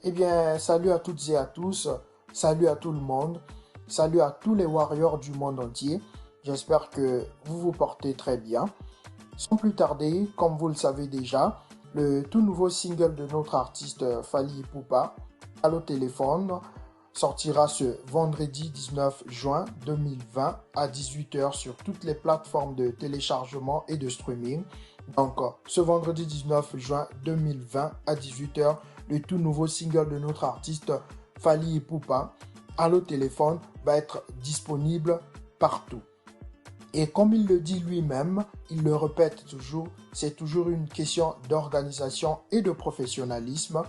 Eh bien, salut à toutes et à tous, salut à tout le monde, salut à tous les warriors du monde entier. J'espère que vous vous portez très bien. Sans plus tarder, comme vous le savez déjà, le tout nouveau single de notre artiste Fally Ipupa, Allo Téléphone, sortira ce vendredi 19 juin 2020 à 18 h sur toutes les plateformes de téléchargement et de streaming. Donc, ce vendredi 19 juin 2020 à 18 h, le tout nouveau single de notre artiste Fally Ipupa, Allo Téléphone, va être disponible partout. Et comme il le dit lui-même, il le répète toujours, c'est toujours une question d'organisation et de professionnalisme.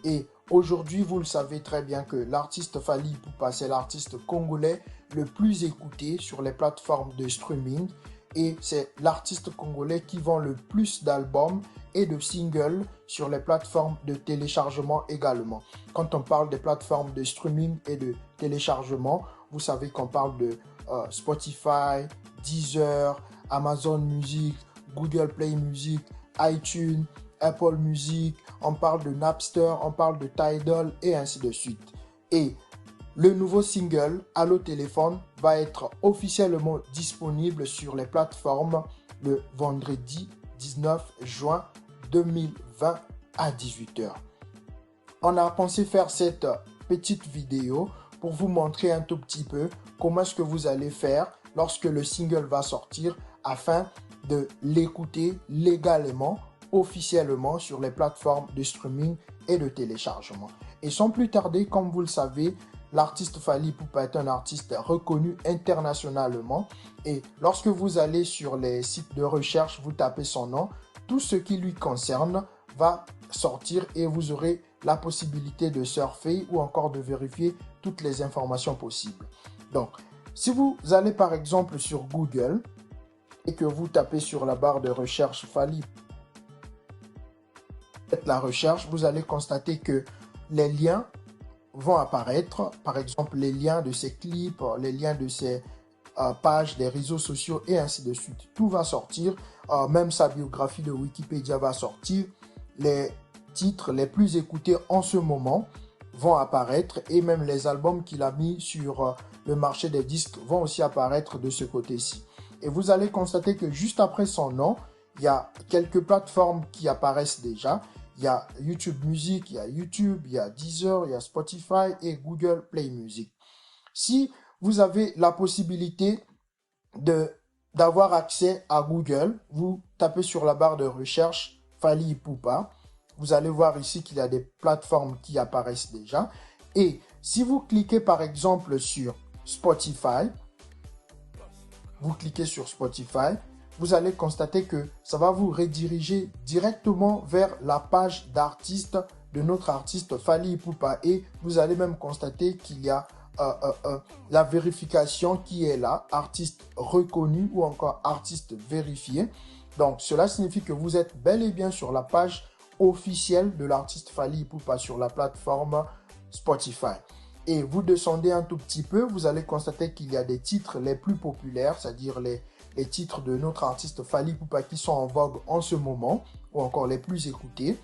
Et aujourd'hui, vous le savez très bien que l'artiste Fally Ipupa, c'est l'artiste congolais le plus écouté sur les plateformes de streaming. Et c'est l'artiste congolais qui vend le plus d'albums et de singles sur les plateformes de téléchargement également. Quand on parle des plateformes de streaming et de téléchargement, vous savez qu'on parle de Spotify, Deezer, Amazon Music, Google Play Music, iTunes, Apple Music, on parle de Napster, on parle de Tidal et ainsi de suite. Et le nouveau single, Allo Téléphone, va être officiellement disponible sur les plateformes le vendredi 19 juin 2020 à 18 h. On a pensé faire cette petite vidéo pour vous montrer un tout petit peu comment est-ce que vous allez faire lorsque le single va sortir afin de l'écouter légalement, officiellement sur les plateformes de streaming et de téléchargement. Et sans plus tarder, comme vous le savez, l'artiste Fally Ipupa est un artiste reconnu internationalement et lorsque vous allez sur les sites de recherche, vous tapez son nom, tout ce qui lui concerne va sortir et vous aurez la possibilité de surfer ou encore de vérifier toutes les informations possibles. Donc, si vous allez par exemple sur Google et que vous tapez sur la barre de recherche Fally, faites la recherche, vous allez constater que les liens vont apparaître, par exemple les liens de ses clips, les liens de ses pages des réseaux sociaux et ainsi de suite. Tout va sortir, même sa biographie de Wikipédia va sortir, les titres les plus écoutés en ce moment vont apparaître et même les albums qu'il a mis sur le marché des disques vont aussi apparaître de ce côté-ci. Et vous allez constater que juste après son nom, il y a quelques plateformes qui apparaissent déjà. Il y a YouTube Music, il y a YouTube, il y a Deezer, il y a Spotify et Google Play Music. Si vous avez la possibilité d'avoir accès à Google, vous tapez sur la barre de recherche Fally Ipupa. Vous allez voir ici qu'il y a des plateformes qui apparaissent déjà. Et si vous cliquez par exemple sur Spotify, vous cliquez sur Spotify, vous allez constater que ça va vous rediriger directement vers la page d'artiste de notre artiste Fally Ipupa. Et vous allez même constater qu'il y a la vérification qui est là, artiste reconnu ou encore artiste vérifié. Donc, cela signifie que vous êtes bel et bien sur la page officielle de l'artiste Fally Ipupa sur la plateforme Spotify. Et vous descendez un tout petit peu, vous allez constater qu'il y a des titres les plus populaires, c'est-à-dire les titres de notre artiste Fally Ipupa qui sont en vogue en ce moment, ou encore les plus écoutés.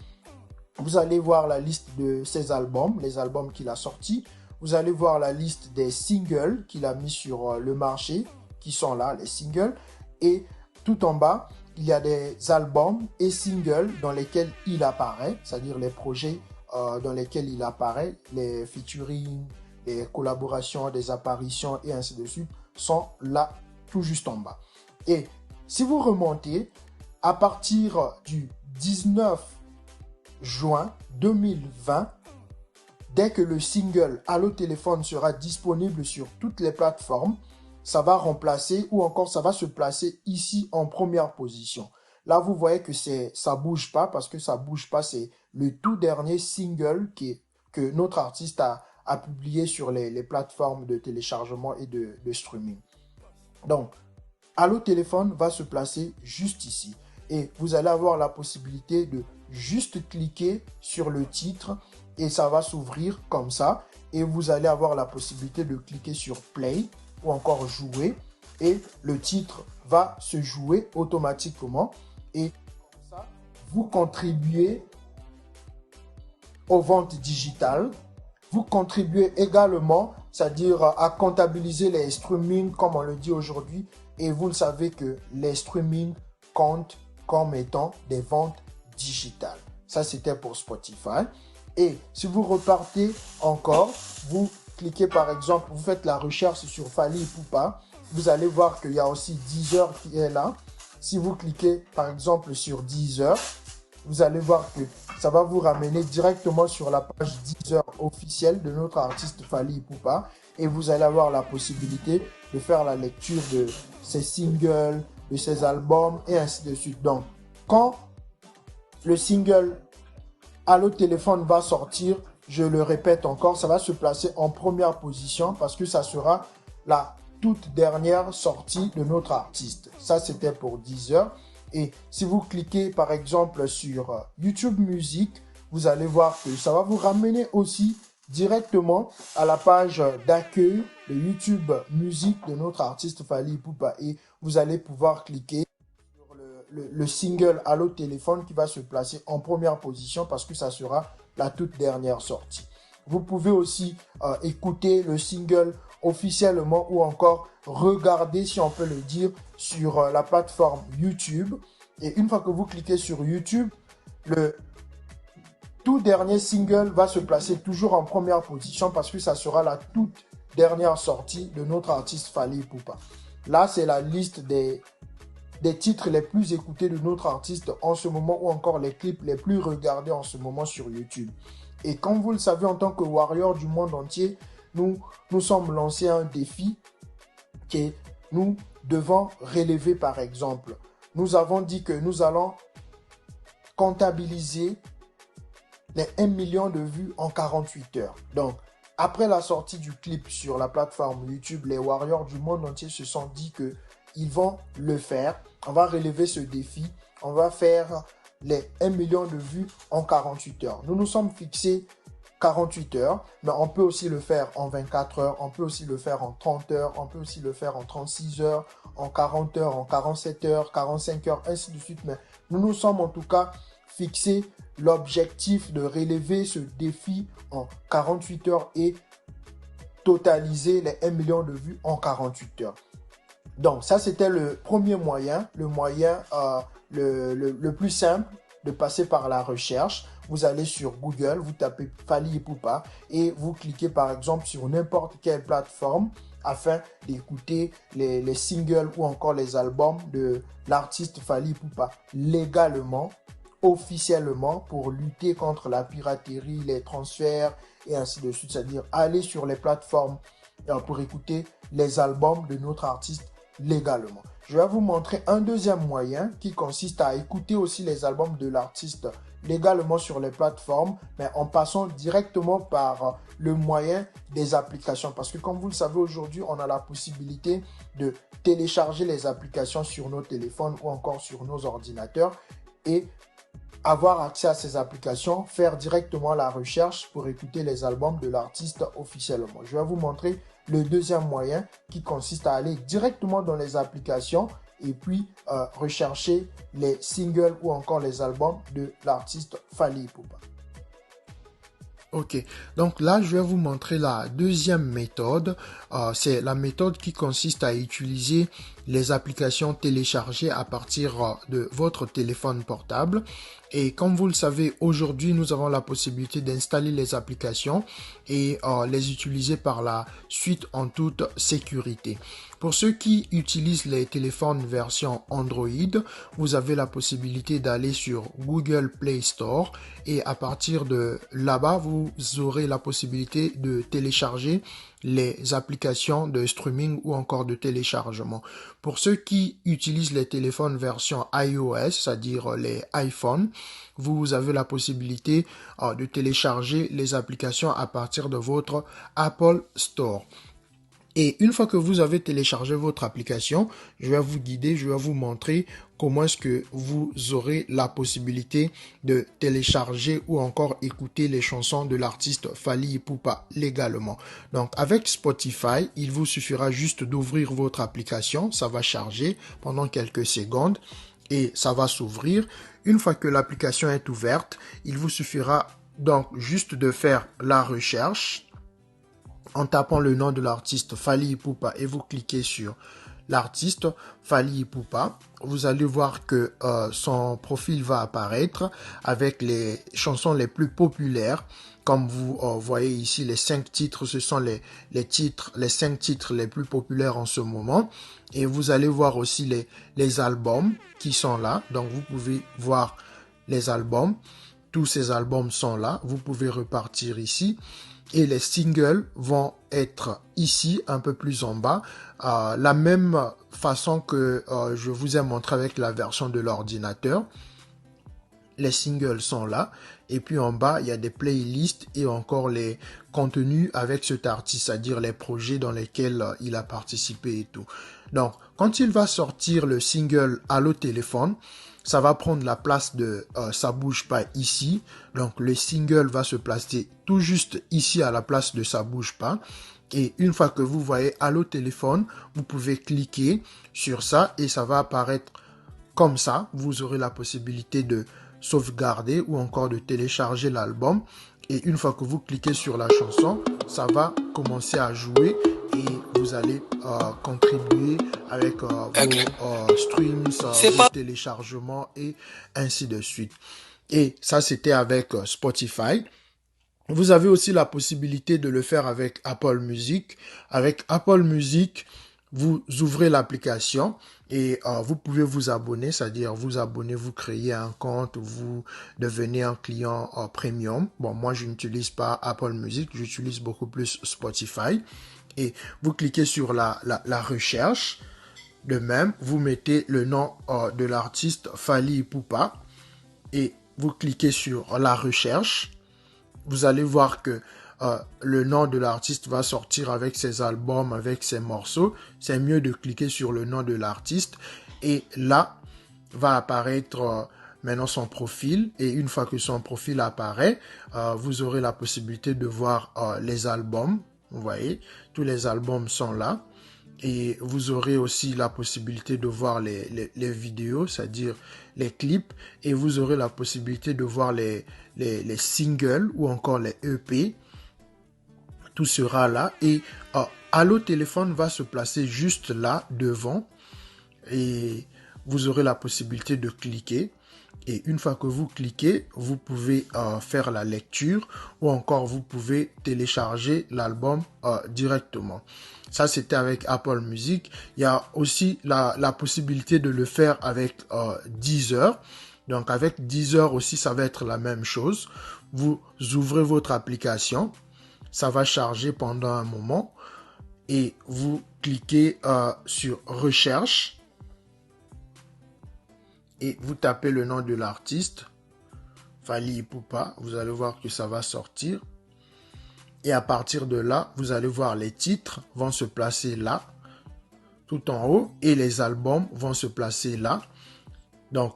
Vous allez voir la liste de ses albums, les albums qu'il a sortis. Vous allez voir la liste des singles qu'il a mis sur le marché, qui sont là, les singles. Et tout en bas, il y a des albums et singles dans lesquels il apparaît, c'est-à-dire les projets dans lesquels il apparaît, les featuring, les collaborations, des apparitions et ainsi de suite, sont là tout juste en bas. Et si vous remontez, à partir du 19 juin 2020, dès que le single Allo Téléphone sera disponible sur toutes les plateformes, ça va remplacer ou encore ça va se placer ici en première position. Là, vous voyez que ça bouge pas parce que ça bouge pas. C'est le tout dernier single que notre artiste a publié sur les plateformes de téléchargement et de streaming. Donc, Allo Téléphone va se placer juste ici. Et vous allez avoir la possibilité de juste cliquer sur le titre et ça va s'ouvrir comme ça. Et vous allez avoir la possibilité de cliquer sur Play ou encore Jouer. Et le titre va se jouer automatiquement. Et comme ça, vous contribuez aux ventes digitales. Vous contribuez également, c'est-à-dire à comptabiliser les streamings, comme on le dit aujourd'hui. Et vous le savez que les streamings comptent comme étant des ventes digitales. Ça, c'était pour Spotify. Et si vous repartez encore, vous cliquez par exemple, vous faites la recherche sur Fally Ipupa, vous allez voir qu'il y a aussi Deezer qui est là. Si vous cliquez par exemple sur Deezer, vous allez voir que ça va vous ramener directement sur la page Deezer officielle de notre artiste Fally Ipupa et vous allez avoir la possibilité de faire la lecture de ses singles, de ses albums et ainsi de suite. Donc, quand le single Allo Téléphone va sortir, je le répète encore, ça va se placer en première position parce que ça sera la toute dernière sortie de notre artiste. Ça, c'était pour Deezer. Et si vous cliquez par exemple sur YouTube Music, vous allez voir que ça va vous ramener aussi directement à la page d'accueil de YouTube Music de notre artiste Fally Ipupa. Et vous allez pouvoir cliquer sur le single Allo Téléphone qui va se placer en première position parce que ça sera la toute dernière sortie. Vous pouvez aussi écouter le single officiellement ou encore regarder, si on peut le dire, sur la plateforme YouTube. Et une fois que vous cliquez sur YouTube, le tout dernier single va se placer toujours en première position parce que ça sera la toute dernière sortie de notre artiste Fally Ipupa. Là, c'est la liste des titres les plus écoutés de notre artiste en ce moment ou encore les clips les plus regardés en ce moment sur YouTube. Et comme vous le savez, en tant que warrior du monde entier, nous sommes lancés un défi que nous devons relever par exemple. Nous avons dit que nous allons comptabiliser les 1 million de vues en 48 heures. Donc, après la sortie du clip sur la plateforme YouTube, les warriors du monde entier se sont dit qu'ils vont le faire. On va relever ce défi. On va faire les 1 million de vues en 48 heures. Nous nous sommes fixés 48 heures, mais on peut aussi le faire en 24 heures, on peut aussi le faire en 30 heures, on peut aussi le faire en 36 heures, en 40 heures, en 47 heures, 45 heures, ainsi de suite. Mais nous nous sommes en tout cas fixé l'objectif de relever ce défi en 48 heures et totaliser les 1 million de vues en 48 heures. Donc ça, c'était le premier moyen, le moyen le plus simple de passer par la recherche. Vous allez sur Google, vous tapez Fally Ipupa et vous cliquez par exemple sur n'importe quelle plateforme afin d'écouter les singles ou encore les albums de l'artiste Fally Ipupa légalement, officiellement, pour lutter contre la piraterie, les transferts et ainsi de suite. C'est-à-dire aller sur les plateformes pour écouter les albums de notre artiste légalement. Je vais vous montrer un deuxième moyen qui consiste à écouter aussi les albums de l'artiste légalement sur les plateformes, mais en passant directement par le moyen des applications. Parce que comme vous le savez, aujourd'hui, on a la possibilité de télécharger les applications sur nos téléphones ou encore sur nos ordinateurs et avoir accès à ces applications, faire directement la recherche pour écouter les albums de l'artiste officiellement. Je vais vous montrer le deuxième moyen qui consiste à aller directement dans les applications et puis rechercher les singles ou encore les albums de l'artiste Fally Ipupa. Ok, donc là je vais vous montrer la deuxième méthode. C'est la méthode qui consiste à utiliser les applications téléchargées à partir de votre téléphone portable. Et comme vous le savez, aujourd'hui, nous avons la possibilité d'installer les applications et les utiliser par la suite en toute sécurité. Pour ceux qui utilisent les téléphones version Android, vous avez la possibilité d'aller sur Google Play Store et à partir de là-bas, vous aurez la possibilité de télécharger les applications de streaming ou encore de téléchargement. Pour ceux qui utilisent les téléphones version iOS, c'est-à-dire les iPhones, vous avez la possibilité de télécharger les applications à partir de votre Apple Store. Et une fois que vous avez téléchargé votre application, je vais vous guider, je vais vous montrer comment est-ce que vous aurez la possibilité de télécharger ou encore écouter les chansons de l'artiste Fally Ipupa légalement. Donc avec Spotify, il vous suffira juste d'ouvrir votre application, ça va charger pendant quelques secondes et ça va s'ouvrir. Une fois que l'application est ouverte, il vous suffira donc juste de faire la recherche en tapant le nom de l'artiste Fally Ipupa et vous cliquez sur l'artiste Fally Ipupa. Vous allez voir que son profil va apparaître avec les chansons les plus populaires. Comme vous voyez ici, les 5 titres, ce sont les 5 titres les plus populaires en ce moment. Et vous allez voir aussi les albums qui sont là. Donc vous pouvez voir les albums. Tous ces albums sont là. Vous pouvez repartir ici. Et les singles vont être ici, un peu plus en bas. La même façon que je vous ai montré avec la version de l'ordinateur. Les singles sont là. Et puis en bas, il y a des playlists et encore les contenus avec cet artiste, c'est-à-dire les projets dans lesquels il a participé et tout. Donc, quand il va sortir le single Allo Téléphone, ça va prendre la place de Ça bouge pas ici. Donc, le single va se placer tout juste ici à la place de Ça bouge pas. Et une fois que vous voyez Allo Téléphone, vous pouvez cliquer sur ça et ça va apparaître comme ça. Vous aurez la possibilité de sauvegarder ou encore de télécharger l'album. Et une fois que vous cliquez sur la chanson, ça va commencer à jouer et vous allez contribuer avec vos streams, vos téléchargements et ainsi de suite. Et ça, c'était avec Spotify. Vous avez aussi la possibilité de le faire avec Apple Music. Avec Apple Music, vous ouvrez l'application et vous pouvez vous abonner, c'est-à-dire vous abonner, vous créez un compte, vous devenez un client premium. Bon, moi, je n'utilise pas Apple Music, j'utilise beaucoup plus Spotify. Et vous cliquez sur la recherche. De même, vous mettez le nom de l'artiste Fally Ipupa et vous cliquez sur la recherche. Vous allez voir que le nom de l'artiste va sortir avec ses albums, avec ses morceaux. C'est mieux de cliquer sur le nom de l'artiste. Et là, va apparaître maintenant son profil. Et une fois que son profil apparaît, vous aurez la possibilité de voir les albums. Vous voyez, tous les albums sont là. Et vous aurez aussi la possibilité de voir les vidéos, c'est-à-dire les clips. Et vous aurez la possibilité de voir les singles ou encore les EP. Tout sera là. Et Allo Téléphone va se placer juste là, devant. Et vous aurez la possibilité de cliquer. Et une fois que vous cliquez, vous pouvez faire la lecture ou encore vous pouvez télécharger l'album directement. Ça, c'était avec Apple Music. Il y a aussi la possibilité de le faire avec Deezer. Donc, avec Deezer aussi, ça va être la même chose. Vous ouvrez votre application. Ça va charger pendant un moment. Et vous cliquez sur Recherche. Et vous tapez le nom de l'artiste, Fally Ipupa. Vous allez voir que ça va sortir. Et à partir de là, vous allez voir les titres vont se placer là, tout en haut. Et les albums vont se placer là. Donc,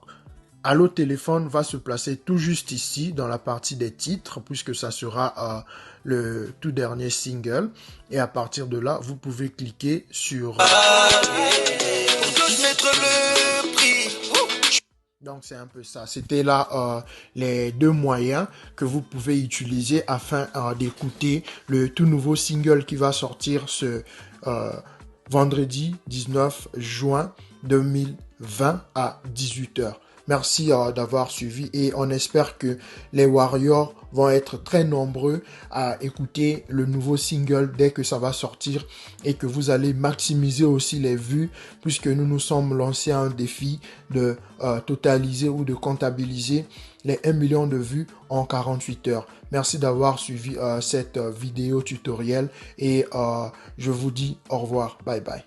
Allo Téléphone va se placer tout juste ici, dans la partie des titres, puisque ça sera le tout dernier single. Et à partir de là, vous pouvez cliquer sur... Donc, c'est un peu ça. C'était là les deux moyens que vous pouvez utiliser afin d'écouter le tout nouveau single qui va sortir ce vendredi 19 juin 2020 à 18h. Merci d'avoir suivi et on espère que les Warriors vont être très nombreux à écouter le nouveau single dès que ça va sortir et que vous allez maximiser aussi les vues puisque nous nous sommes lancés un défi de totaliser ou de comptabiliser les 1 million de vues en 48 heures. Merci d'avoir suivi cette vidéo tutoriel et je vous dis au revoir. Bye bye.